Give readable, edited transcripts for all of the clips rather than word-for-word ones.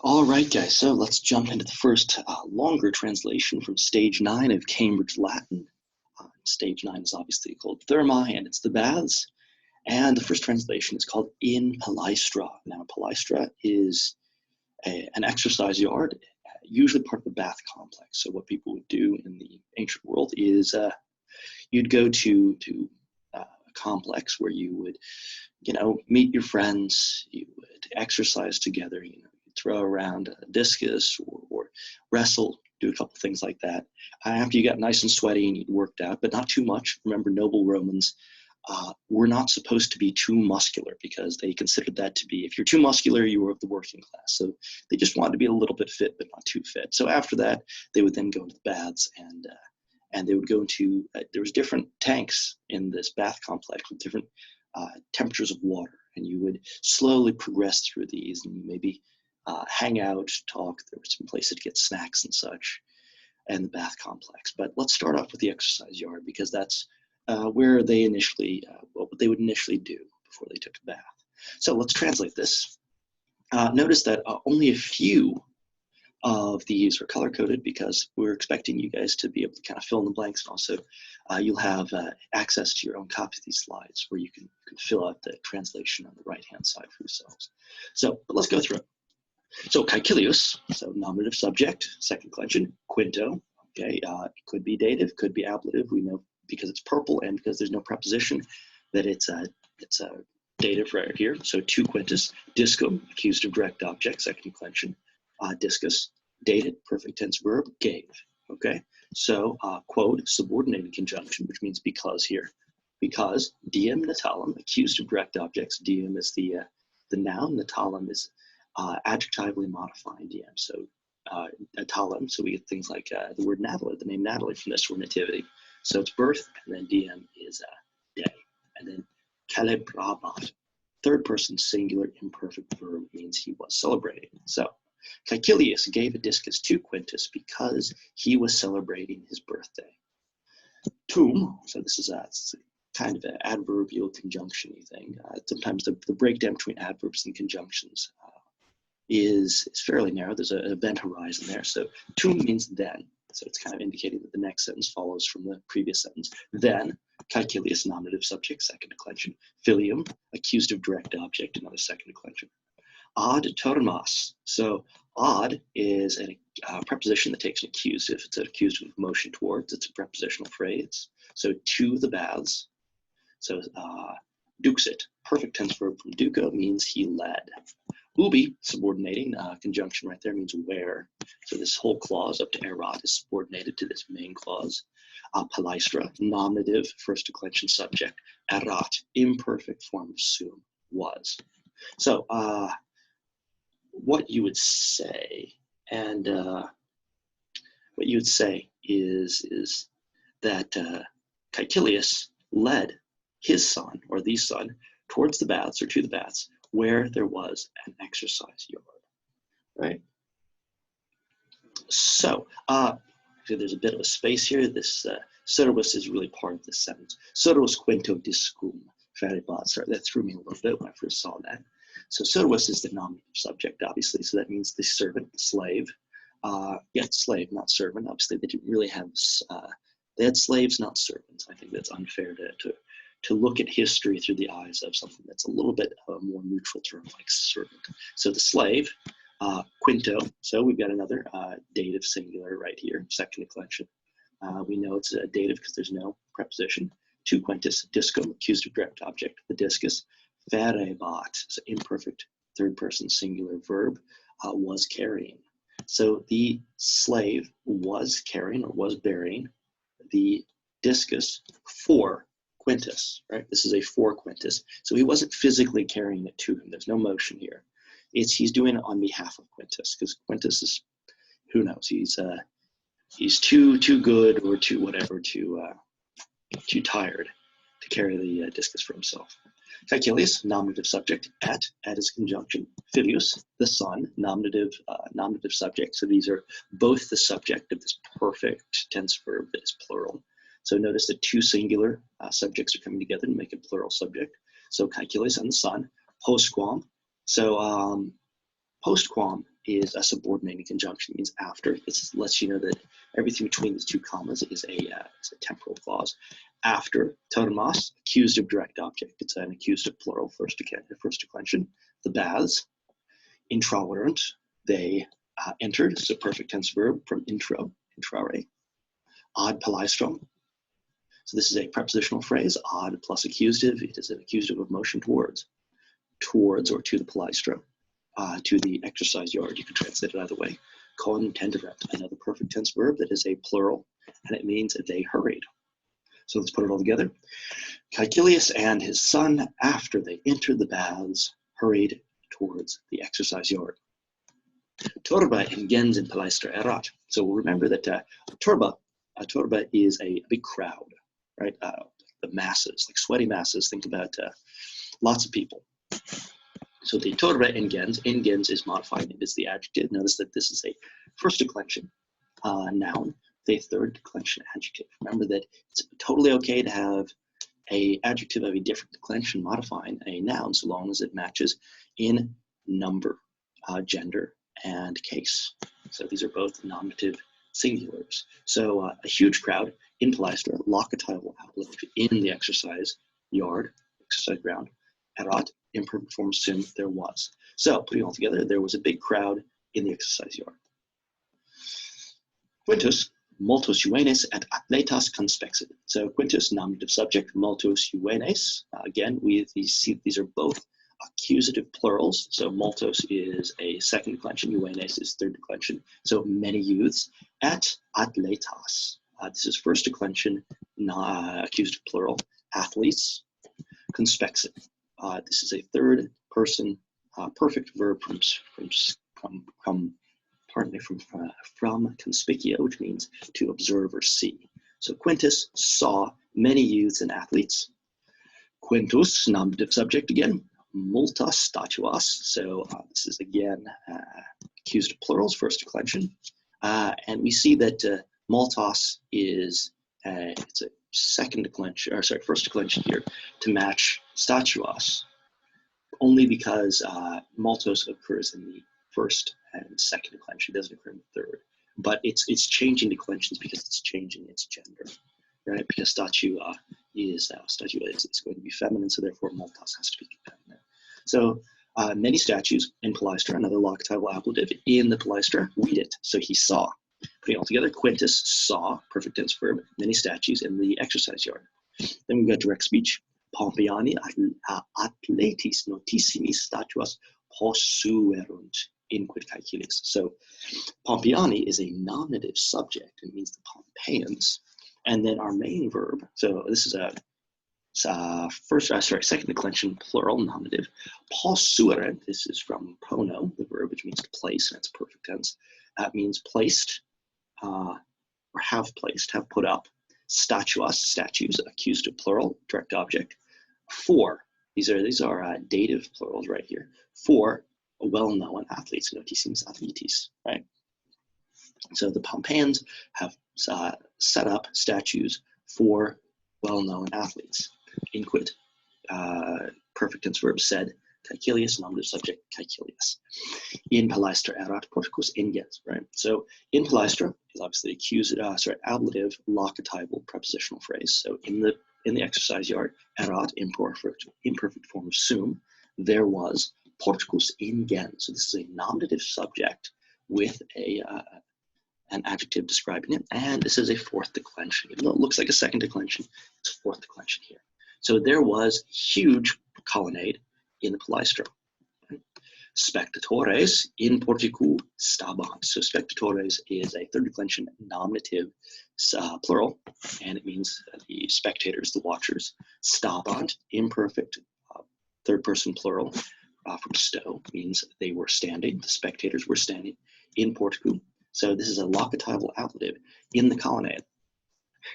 All right, guys, so let's jump into the first longer translation from stage 9 of Cambridge Latin. Stage 9 is obviously called Thermae, and it's the baths. And the first translation is called In Palaestra. Now, Palaestra is an exercise yard, usually part of the bath complex. So what people would do in the ancient world is you'd go to a complex where you would, meet your friends, you would exercise together, throw around a discus or wrestle, do a couple things like that. After you got nice and sweaty and you'd worked out, but not too much. Remember, noble Romans were not supposed to be too muscular because they considered that to be, if you're too muscular, you were of the working class. So they just wanted to be a little bit fit, but not too fit. So after that, they would then go into the baths and they would go into, there was different tanks in this bath complex with different temperatures of water. And you would slowly progress through these and maybe hang out, talk. There were some places to get snacks and such, and the bath complex. But let's start off with the exercise yard because that's where they initially, what they would initially do before they took a bath. So let's translate this. Notice that only a few of these are color-coded because we're expecting you guys to be able to kind of fill in the blanks, and also you'll have access to your own copy of these slides where you can fill out the translation on the right-hand side for yourselves. So, but let's go through it. So caecilius, so nominative subject, second declension, quinto, okay, it could be dative, could be ablative. We know because it's purple and because there's no preposition that it's a dative right here. So tu quintus, discum, accused of direct object, second declension, discus, dated, perfect tense verb, gave, okay? So quod, subordinated conjunction, which means because here, because diem natalem, accused of direct objects, diem is the noun, natalem is adjectively modifying diem. So natalem, so we get things like the word Natalie, the name Natalie from this, or nativity. So it's birth, and then diem is day. And then celebrabat, third person singular imperfect verb, means he was celebrating. So Caecilius gave a discus to Quintus because he was celebrating his birthday. Tum, so this is it's kind of an adverbial conjunction-y thing. Sometimes the breakdown between adverbs and conjunctions is fairly narrow. There's an event horizon there. So tum means then. So it's kind of indicating that the next sentence follows from the previous sentence. Then, caecilius, nominative subject, second declension. Filium, accused of direct object, another second declension. Ad tormas. So ad is a preposition that takes an accused. If it's an accused with motion towards, it's a prepositional phrase. So to the baths. So duxit, perfect tense verb from duco, means he led. Ubi, subordinating, conjunction right there means where. So this whole clause up to erat is subordinated to this main clause. Palaestra, nominative, first declension subject. Erat, imperfect form of sum, was. So what you would say, and what you would say is that Caecilius led his son, or the son, towards the baths, or to the baths, where there was an exercise yard, right? So, there's a bit of a space here. This soterus is really part of this sentence. Soterus quinto discum feribat. Sorry, that threw me a little bit when I first saw that. So soterus is the nominative subject, obviously. So that means the servant, the slave. Yeah, slave, not servant. Obviously, they didn't really have. They had slaves, not servants. I think that's unfair to look at history through the eyes of something that's a little bit of a more neutral term like servant. So the slave, quinto, so we've got another dative singular right here, second declension. We know it's a dative because there's no preposition. Tu quintus, discum, accused of direct object, the discus. Ferebat, so imperfect third person singular verb, was carrying. So the slave was carrying or was bearing the discus for Quintus, right? This is a for Quintus. So he wasn't physically carrying it to him. There's no motion here. He's doing it on behalf of Quintus, because Quintus is, who knows, he's too good or too whatever, too tired to carry the discus for himself. Caecilius, nominative subject, at is conjunction. Filius, the son, nominative subject. So these are both the subject of this perfect tense verb that is plural. So notice that two singular subjects are coming together to make a plural subject. So Caecilius and the son. Postquam. So postquam is a subordinating conjunction. It means after. This lets you know that everything between these two commas is a temporal clause. After termos, accusative direct object. It's an accusative plural, first declension. The baths, intrawerent, they entered. So perfect tense verb from intrare. Ad palaestrum. So this is a prepositional phrase, ad plus accusative. It is an accusative of motion towards or to the palaestra, to the exercise yard. You can translate it either way. Contenderet, another perfect tense verb that is a plural, and it means they hurried. So let's put it all together. Caecilius and his son, after they entered the baths, hurried towards the exercise yard. Turba and gens in Palaestra erat. So we'll remember that turba is a big crowd, right? The masses, like sweaty masses. Think about lots of people. So the turba and gens is modified. It is the adjective. Notice that this is a first declension noun, a third declension adjective. Remember that it's totally okay to have an adjective of a different declension modifying a noun so long as it matches in number, gender, and case. So these are both nominative singulars. So a huge crowd in Palaestra, locatival outlet in the exercise yard, exercise ground, erat, imperfect form assumed there was. So putting it all together, there was a big crowd in the exercise yard. Quintus, multos juvenes et atletas conspexit. So Quintus, nominative subject, multos juvenes. Again, we see these are both accusative plurals. So multos is a second declension, juvenes is third declension. So many youths. Et atletas. This is first declension, accusative plural, athletes. Conspexit. This is a third person perfect verb from conspicio, which means to observe or see. So Quintus saw many youths and athletes. Quintus, nominative subject again, multas statuas. So this is again accused of plurals, first declension. And we see that multas is it's a second declension, or sorry, first declension here to match statuas, only because multos occurs in the first and second declension. It doesn't occur in the third. But it's changing declensions because it's changing its gender, right? Because statua is it's going to be feminine, so therefore multas has to be feminine. So many statues in Palaestra, another locatival ablative in the Palaestra, read it. So he saw. Putting it all together, Quintus saw, perfect tense verb, many statues in the exercise yard. Then we've got direct speech. Pompeiani atletis notissimis statuas possuerunt inquit Caecilius. So Pompeiani is a nominative subject. It means the Pompeians. And then our main verb, so this is a second declension plural nominative. Possuerent, this is from pono, the verb, which means to place, and it's perfect tense. That means placed, or have placed, have put up. Statuas, statues, accusative plural, direct object. For, these are dative plurals right here. For well-known athletes, notissimus athletes, right? So the Pompeians have set up statues for well-known athletes. Inquit, perfect tense verb said, Caecilius, nominative subject, Caecilius. In Palaestra erat porticus ingens, right? So in Palaestra is obviously ablative, locatival, prepositional phrase. So in the exercise yard, erat, imperfect form of sum, there was porticus ingens. So this is a nominative subject with an adjective describing it, and this is a fourth declension. Even though it looks like a second declension, it's a fourth declension here. So there was huge colonnade in the Palaestra. Spectatores in porticu stabant. So spectatores is a third declension nominative plural, and it means the spectators, the watchers. Stabant, imperfect third person plural from sto, means they were standing, the spectators were standing in porticu. So this is a locatival ablative in the colonnade.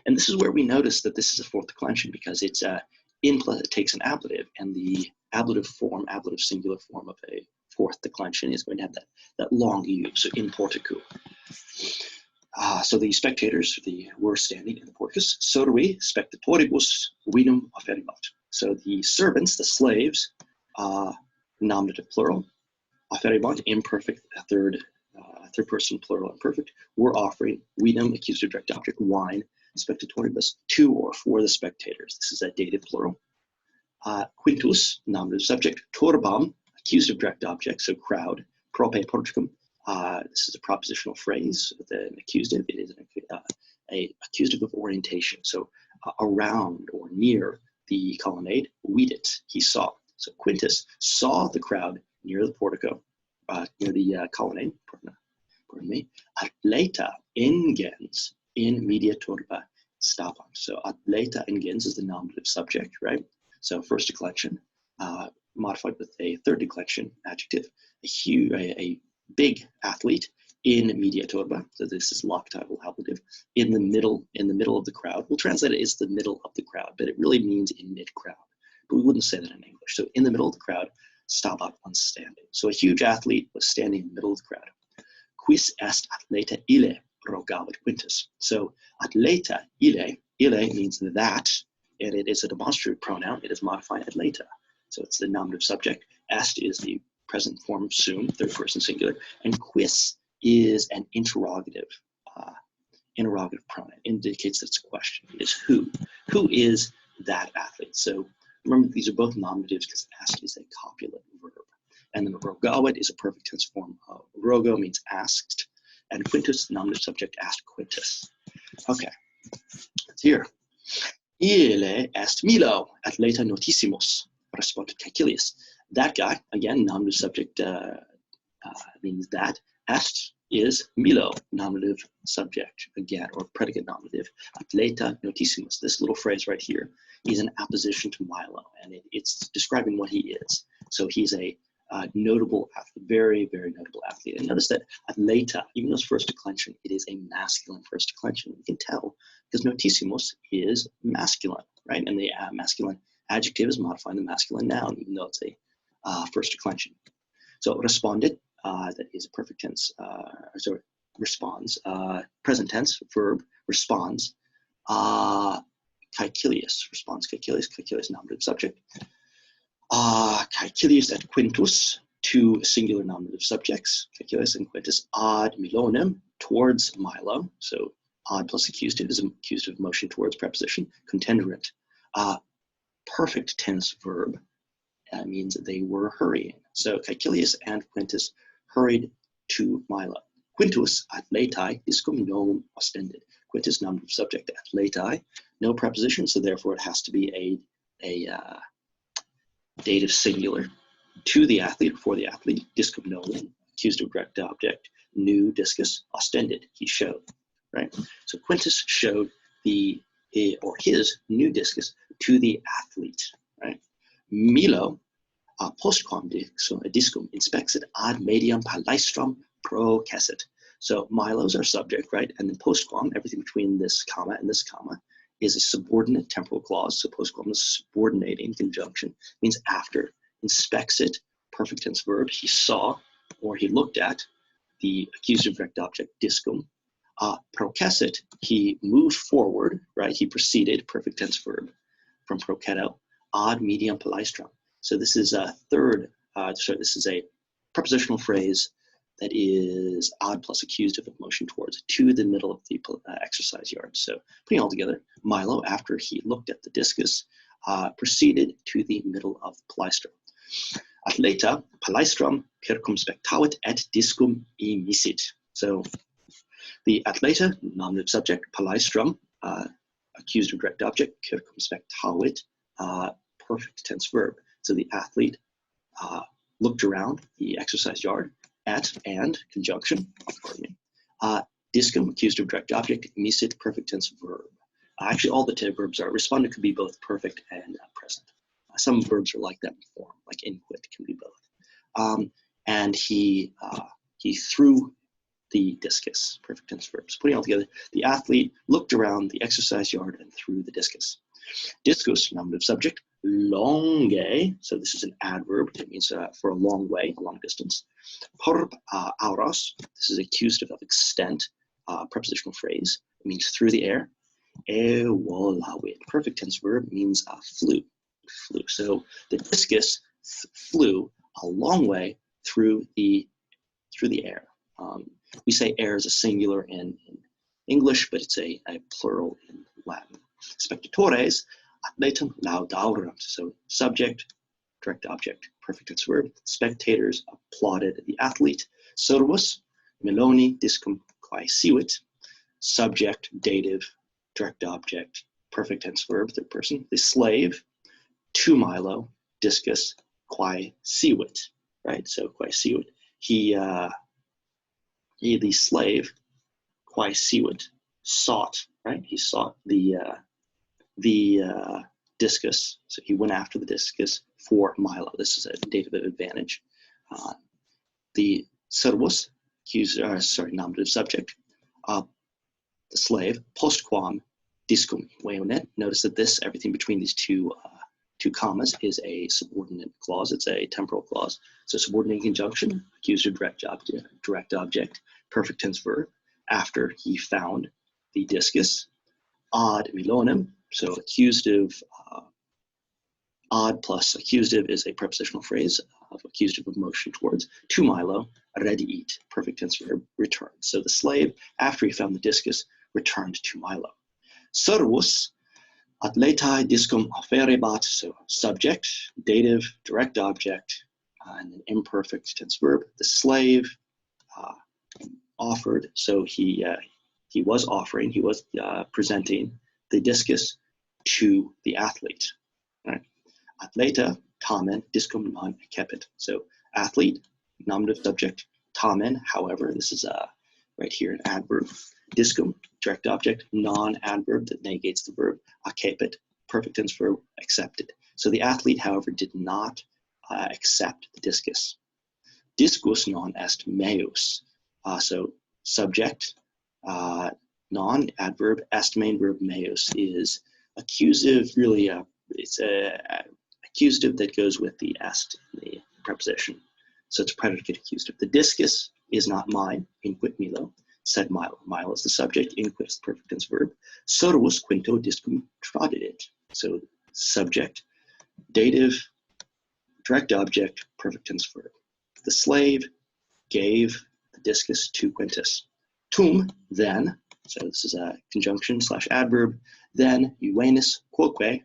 And this is where we notice that this is a fourth declension, because it takes an ablative, and the ablative singular form of a fourth declension is going to have that long U, so in porticu. So the spectators were standing in the porticus. Sodui spectatoribus vinum offerimat. So the servants, the slaves, nominative plural, Offeribant, imperfect, third person plural imperfect. We're offering vidam, accusative direct object, wine, spectatoribus, to or for the spectators. This is a dative plural. Quintus, nominative subject. Turbam, accusative direct object, so crowd. Prope porticum. This is a propositional phrase with an accusative. It is a accusative of orientation. So around or near the colonnade, vidit, he saw. So Quintus saw the crowd near the portico, near the colonnade. Pardon me. Atleta ingens in media turba stapan. So atleta ingens is the nominative subject, right? So first declension, modified with a third declension adjective. A big athlete in media turba. So this is locatival ablative. In the middle of the crowd. We'll translate it as the middle of the crowd, but it really means in mid-crowd. But we wouldn't say that in English. So in the middle of the crowd, stabat on standing. So a huge athlete was standing in the middle of the crowd. Quis est atleta ille rogavit Quintus. So atleta ille means that, and it is a demonstrative pronoun. It is modified atleta. So it's the nominative subject. Est is the present form of sum, third person singular, and quis is an interrogative pronoun. Indicates that it's a question. It is who. Who is that athlete? So remember, these are both nominatives because est is a copulant verb. And then rogavit is a perfect tense form. Rogo means asked, and Quintus, nominative subject, asked Quintus. Okay, it's here. Ille est Milo, atleta notissimus, responded Caecilius. That guy, again, nominative subject means that. Est is Milo, nominative subject, again, or predicate nominative. Atleta notissimus. This little phrase right here is an apposition to Milo, and it's describing what he is. So he's a notable athlete, very, very notable athlete. And notice that atleta, even though it's first declension, it is a masculine first declension. You can tell because notissimus is masculine, right? And the masculine adjective is modifying the masculine noun, even though it's a first declension. So responded, that is a perfect tense, responds, present tense, verb, responds. Caecilius, responds Caecilius, nominative subject. Caecilius et Quintus, two singular nominative subjects, Caecilius and Quintus, ad Milonem, towards Milo. So ad plus accusative is accusative motion towards preposition. Contenderant, perfect tense verb, means they were hurrying. So Caecilius and Quintus hurried to Milo. Quintus athletai discum non ostended. Quintus, nominative subject, athletai, no preposition, so therefore it has to be a dative singular to the athlete, for the athlete. Discum nomen, accusative direct object, new discus, ostended, he showed, right? So Quintus showed his new discus to the athlete, right? Milo, postquam discum inspexit ad medium palaestram processit. So Milo's our subject, right? And then postquam, everything between this comma and this comma, is a subordinate temporal clause. So postquam is subordinating conjunction, means after. Inspexit, perfect tense verb, he saw or he looked at the accusative direct object, discum. Processit, he moved forward, right? He proceeded, perfect tense verb, from procedo, ad medium palaestram. So this is a this is a prepositional phrase that is ad plus accusative of motion towards, to the middle of the exercise yard. So putting it all together, Milo, after he looked at the discus, proceeded to the middle of the palaestra. Atleta palaestram circumspectavit et discum immisit. So the atleta, nominative subject, palaestram, accusative direct object, circumspectavit, perfect tense verb. So the athlete looked around the exercise yard at and conjunction, pardon me, discum, accusative direct object, immisit, perfect tense verb. Actually, all the verbs are. Respondent could be both perfect and present. Some verbs are like that in form, like inquit can be both. And he threw the discus, perfect tense verbs. Putting it all together, the athlete looked around the exercise yard and threw the discus. Discus, nominative subject, longe, so this is an adverb, it means for a long way, a long distance. Por auros, this is accusative of extent, prepositional phrase, it means through the air. Evolawit, perfect tense verb, means flew. So the discus flew a long way through the air. We say air is a singular in English, but it's a plural in Latin. Spectatores atletum laudaurunt. So subject, direct object, perfect tense verb. Spectators applauded the athlete. Servus Meloni discum quae sivuit. Subject, dative, direct object, perfect tense verb, third person. The slave to Milo, discus quae sivuit. Right. So quae sivuit. He the slave quae sivuit sought. Right. He sought the discus. So he went after the discus for Milo. This is a dative advantage. The servus, nominative subject, the slave, postquam discum veonet. Notice that this, everything between these two commas, is a subordinate clause. It's a temporal clause. So subordinate conjunction, accusative direct object, perfect tense verb, after he found the discus. Ad milonem, so accusative, ad plus accusative is a prepositional phrase of accusative of motion towards. To Milo, rediit, perfect tense verb, returned. So the slave, after he found the discus, returned to Milo. Servus atletai discum offerebat, so subject, dative, direct object, and an imperfect tense verb. The slave offered, so he was offering, he was presenting the discus to the athlete. Right? Atleta, tamen, discum non cepit. So athlete, nominative subject, tamen, however, this is right here an adverb. Discum, direct object, non-adverb that negates the verb. Accepit, perfect tense verb, accepted. So the athlete, however, did not accept the discus. Discus non est meus. So subject, non-adverb, est main verb, meus is accusative, really, it's a accusative that goes with the est, the preposition. So it's predicate accusative. The discus is not mine, inquit Milo, said Milo. Milo is the subject, inquit is the perfect tense verb. Servus quinto discum tradidit. So subject, dative, direct object, perfect tense verb. The slave gave the discus to Quintus. Tum, then, so this is a conjunction / adverb, then Euenus quoque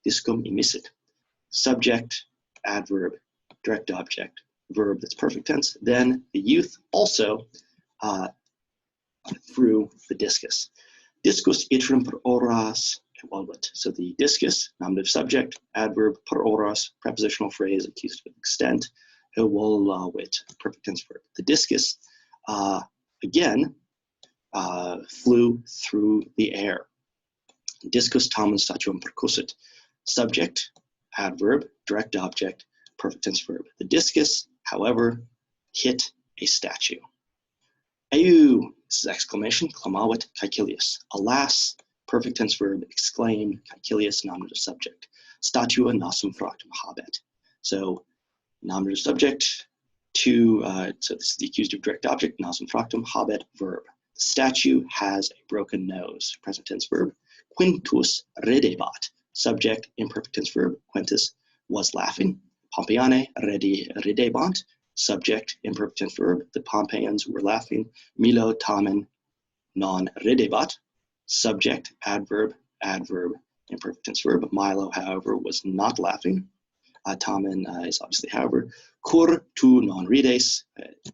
discum emissit. Subject, adverb, direct object, verb that's perfect tense. Then the youth also threw the discus. Discus iterum per horas evolvet. So the discus, nominative subject, adverb, per horas, prepositional phrase, accusative extent, evolvet, perfect tense verb. The discus, again, flew through the air. Discus tamen statuam percussit. Subject, adverb, direct object, perfect tense verb. The discus, however, hit a statue. Eu, this is exclamation, clamavit Caecilius. Alas, perfect tense verb, exclaimed Caecilius, nominative subject. Statua nasum fractum habet. So nominative subject to, so this is the accusative direct object, nasum fractum habet, verb. The statue has a broken nose, present tense verb. Quintus ridebat, subject, imperfect tense verb. Quintus was laughing. Pompeiane ridebant, subject, imperfect tense verb. The Pompeians were laughing. Milo tamen non ridebat, subject, adverb, imperfect tense verb. Milo, however, was not laughing. Tamen is obviously, however. Cur tu non rides.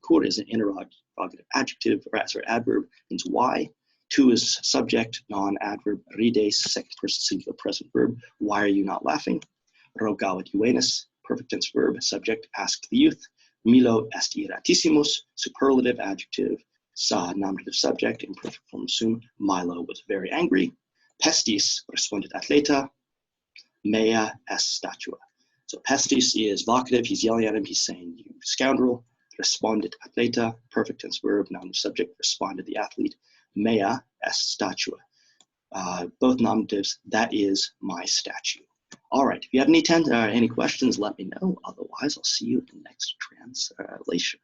Cur is an interrogative adjective, or sorry, adverb, means why. Tu is subject, non-adverb. Rides, second person singular present verb. Why are you not laughing? Rogavit Euenus, perfect tense verb. Subject, asked the youth. Milo est iratissimus, superlative adjective. Sa, nominative subject, imperfect form sum. Milo was very angry. Pestis, responded atleta. Mea est statua. So pestis is vocative. He's yelling at him. He's saying, you scoundrel. Responded atleta, perfect tense verb, nominative subject, responded the athlete. Mea est statua. Both nominatives, that is my statue. All right, if you have any questions, let me know. Otherwise, I'll see you in the next translation.